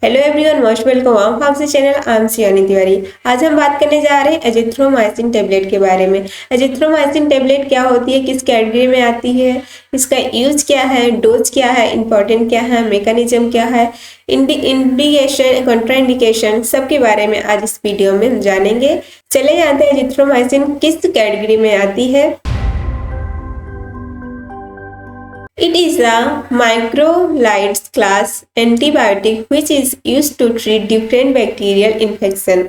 Hello everyone, most welcome आम pharmacy channel. I am Shivani Tiwari. आज हम बात करने जा रहे हैं एजिथ्रोमाइसिन टेबलेट के बारे में। एजिथ्रोमाइसिन टेबलेट क्या होती है, किस कैटेगरी में आती है, इसका यूज क्या है, डोज क्या है, इंपॉर्टेंट क्या है, मैकेनिज्म क्या है, इंडिकेशन, कॉन्ट्राइंडिकेशन, सबके बारे में आज इस वीडियो में जानेंगे। चले जानते हैं एजिथ्रोमाइसिन किस कैटेगरी में आती है। It is a macrolides class antibiotic which is used to treat different bacterial infection.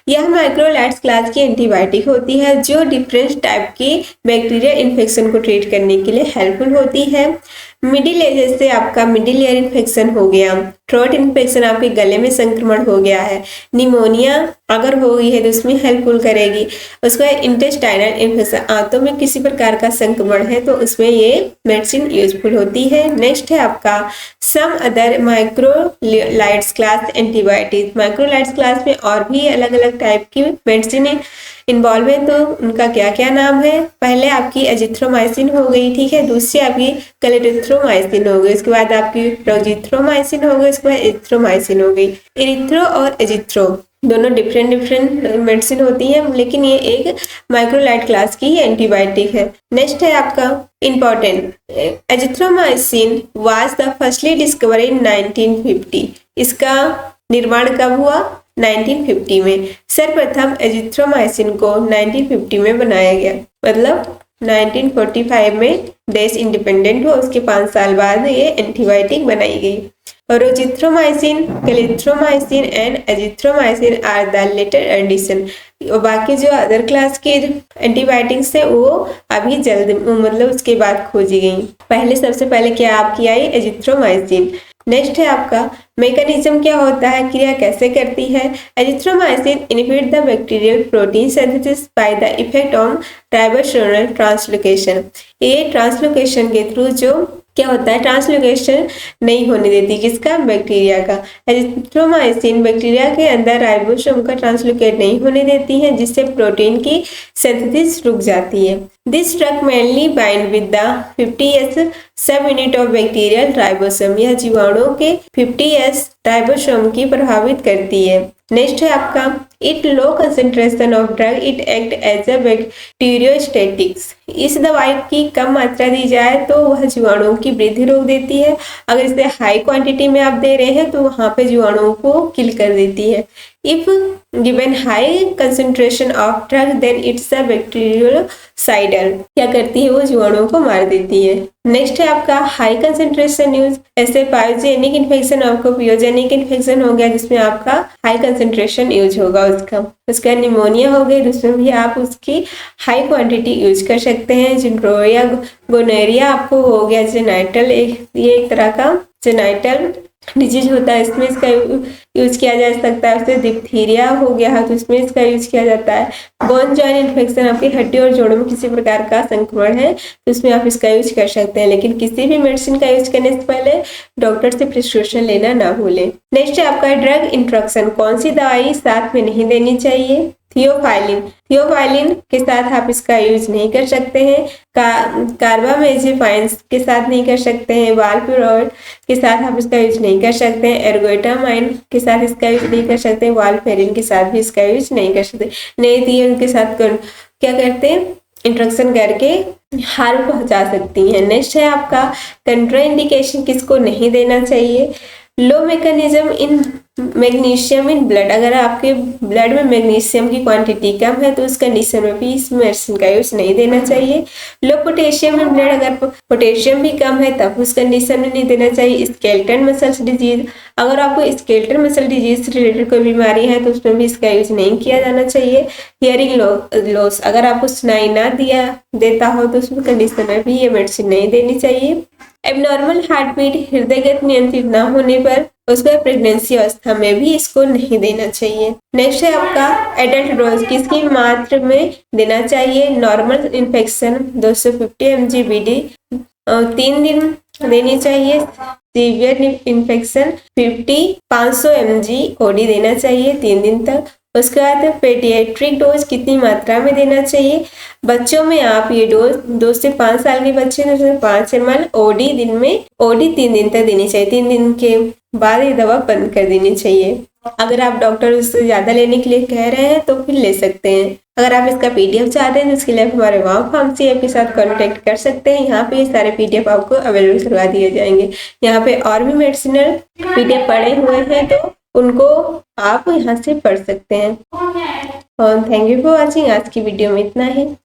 यह macrolides क्लास की एंटीबायोटिक होती है जो डिफरेंट टाइप की बैक्टीरियल इन्फेक्शन को ट्रीट करने के लिए हेल्पफुल होती है। मिडिल एज से आपका मिडिल ईयर इन्फेक्शन हो गया, थ्रोट इन्फेक्शन, आपके गले में संक्रमण हो गया है, निमोनिया अगर हो गई है तो उसमें हेल्पफुल करेगी। उसके बाद इंटेस्टाइनल इन्फेक्शन, आंतों में किसी प्रकार का संक्रमण है तो उसमें ये मेडिसिन यूजफुल होती है। नेक्स्ट है आपका some other macrolides class antibiotic. Macrolides class में और भी अलग अलग टाइप की मेडिसिन इन्वॉल्व है, तो उनका क्या क्या नाम है। पहले आपकी एजिथ्रोमाइसिन हो गई, ठीक है। दूसरी आपकी क्लेरिथ्रोमाइसिन हो गई, उसके बाद आपकी प्रोजिथ्रोमाइसिन हो गई, उसके बाद एजिथ्रोमाइसिन हो गई। इरिथ्रो और एजिथ्रो दोनों डिफरेंट मेडिसिन होती हैं, लेकिन ये एक माइक्रोलाइड क्लास की एंटीबायोटिक है। नेक्स्ट है आपका important, azithromycin was the firstly discover इन 1950। इसका निर्माण कब हुआ? 1950 में। सर्वप्रथम एजिथ्रोमाइसिन को 1950 में बनाया गया, मतलब 1945 में देश इंडिपेंडेंट हुआ, उसके 5 साल बाद ये एंटीबायोटिक बनाई गई। Roxithromycin, clarithromycin and azithromycin are the later addition. बाकी जो अदर क्लास के एंटीबायोटिक्स है वो अभी जल्द, मतलब उसके बाद खोजी गई। पहले सबसे पहले क्या आपकी आई? एजिथ्रोमाइसिन। नेक्स्ट है आपका मैकेनिज्म क्या होता है, क्रिया कैसे करती है। Azithromycin inhibit the bacterial protein synthesis by the effect of ribosomal translocation. ये ट्रांसलोकेशन के थ्रू जो क्या होता है, ट्रांसलोकेशन नहीं होने देती, किसका? बैक्टीरिया का। एजिथ्रोमाइसिन बैक्टीरिया के अंदर राइबोसोम का ट्रांसलोकेट नहीं होने देती है, जिससे प्रोटीन की सिंथेसिस रुक जाती है। This drug mainly bind with the 50S सब यूनिट ऑफ बैक्टीरियल राइबोसोम। यह जीवाणुओं के 50S राइबोसोम की प्रभावित करती है। नेक्स्ट है आपका it low concentration of drug it act as a bacteriostatics. इस दवाई की कम मात्रा दी जाए तो वह जीवाणुओं की वृद्धि रोक देती है। अगर इसे हाई क्वांटिटी में आप दे रहे हैं तो वहां पे जीवाणुओं को किल कर देती है। If given high concentration of drug then it's a bacteriocidal. क्या करती है? वो जीवाणुओं को मार देती है। नेक्स्ट है आपका हाई कंसेंट्रेशन यूज, ऐसे पायोजेनिक इन्फेक्शन, आपको पियोजेनिक इन्फेक्शन हो गया जिसमें आपका हाई कंसेंट्रेशन यूज होगा उसका निमोनिया हो गई, उसमें भी आप उसकी हाई क्वांटिटी यूज कर सकते हैं। जिनरोया गोनोरिया आपको हो गया जेनाइटल, ये एक तरह का जेनाइटल डिजीज होता है, इसमें इसका यूज किया जा सकता है। उससे डिप्थीरिया हो गया तो इसमें इसका यूज किया जाता है। बोन जॉइंट इन्फेक्शन, आपकी हड्डी और जोड़ों में किसी प्रकार का संक्रमण है तो इसमें आप इसका यूज कर सकते हैं, लेकिन किसी भी मेडिसिन का यूज करने से पहले डॉक्टर से प्रिस्क्रिप्शन लेना ना भूलें। नेक्स्ट है आपका ड्रग इंट्रोडक्शन, कौन सी दवाई साथ में नहीं देनी चाहिए। थियोफाइलिन के साथ आप इसका यूज नहीं कर सकते हैं। कार्बामेजिपाइन्स के साथ नहीं कर सकते हैं। वालप्यूरोइड के साथ आप इसका यूज नहीं कर सकते हैं। एर्गोटामाइन के साथ इसका यूज नहीं कर सकते हैं। वालफेरिन के साथ भी इसका यूज नहीं कर सकते। नहीं थी उनके साथ क्या करते हैं, इंट्रोडक्शन करके हार्म पहुंचा सकती हैं। नेक्स्ट है आपका कंट्राइंडिकेशन, किसको नहीं देना चाहिए। Low mechanism in magnesium in blood, अगर आपके ब्लड में मैग्नीशियम की क्वांटिटी कम है तो उस कंडीशन में भी इस मेडिसिन का यूज नहीं देना चाहिए। लो पोटेशियम इन ब्लड, अगर पोटेशियम भी कम है तब उस कंडीशन में नहीं देना चाहिए। स्केलेटल मसल्स डिजीज, अगर आपको स्केलेटल मसल डिजीज से रिलेटेड कोई बीमारी है तो उसमें भी इसका यूज नहीं किया जाना चाहिए। हियरिंग लॉस, अगर आपको सुनाई ना देता हो तो उसमें कंडीशन में भी ये मेडिसिन नहीं देनी चाहिए। एबनॉर्मल हार्ट बीट, हृदय गति नियंत्रित न होने पर, उसके प्रेगनेंसी अवस्था में भी इसको नहीं देना चाहिए। नेक्स्ट है आपका एडल्ट डोज, किसकी मात्रा में देना चाहिए। नॉर्मल इन्फेक्शन 250 mg BD 3 दिन देनी चाहिए। सीवियर इन्फेक्शन 500 mg OD देना चाहिए 3 दिन तक। उसके बाद पेडियाट्रिक डोज कितनी मात्रा में देना चाहिए। बच्चों में आप ये डोज 2 से 5 साल के बच्चे 5 ml ओडी 3 दिन तक देनी चाहिए। 3 दिन के बाद ये दवा बंद कर देनी चाहिए। अगर आप डॉक्टर उससे ज़्यादा लेने के लिए कह रहे हैं तो फिर ले सकते हैं। अगर आप इसका पीडीएफ चाहते हैं तो उसके लिए आप हमारे वाव फार्मेसी ऐप के साथ कॉन्टेक्ट कर सकते हैं। यहाँ पे ये सारे पीडीएफ आपको अवेलेबल करवा दिए जाएंगे। यहाँ पे और भी मेडिसिनल पीडीएफ पड़े हुए हैं तो उनको आप यहाँ से पढ़ सकते हैं। और थैंक यू फॉर वॉचिंग। आज की वीडियो में इतना ही।